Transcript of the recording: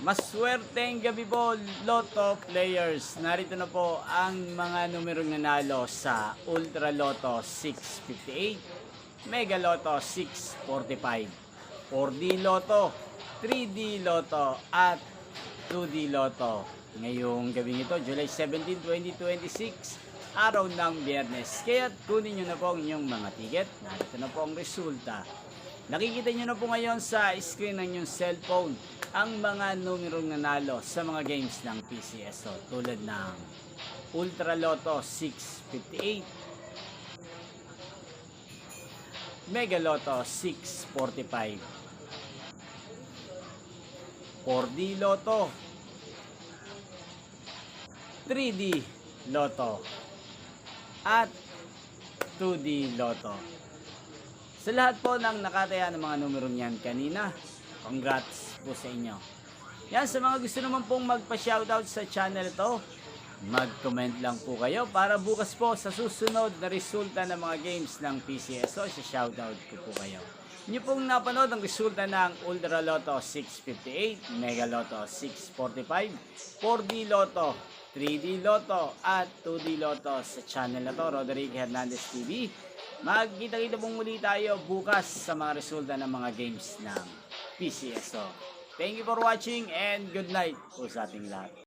Maswerteng gabi po, Lotto players. Narito na po ang mga numerong nanalo sa Ultra Lotto 658, Mega Lotto 645, 4D Lotto, 3D Lotto at 2D Lotto. Ngayong gabi ito, July 17, 2026, araw ng Biyernes. Kaya kunin nyo na po ang inyong mga ticket. Narito na po ang resulta. Nakikita nyo na po ngayon sa screen ng inyong cellphone ang mga numerong nanalo sa mga games ng PCSO tulad ng Ultra Lotto 658, Mega Lotto 645, 4D Lotto, 3D Lotto at 2D Lotto. Sa lahat po ng nakataya ng mga numerong yan kanina, congrats po sa inyo. Yan, sa mga gusto naman pong magpa-shoutout sa channel ito, mag-comment lang po kayo para bukas po sa susunod na resulta ng mga games ng PCSO, sa shoutout ko po kayo. Inyo pong napanood ang resulta ng Ultra Lotto 658, Mega Lotto 645, 4D Lotto, 3D Lotto at 2D Lotto sa channel na to, Roderick Hernandez TV. Magkita-kita pong muli tayo bukas sa mga resulta ng mga games ng PCSO. Thank you for watching and good night po sa ating lahat.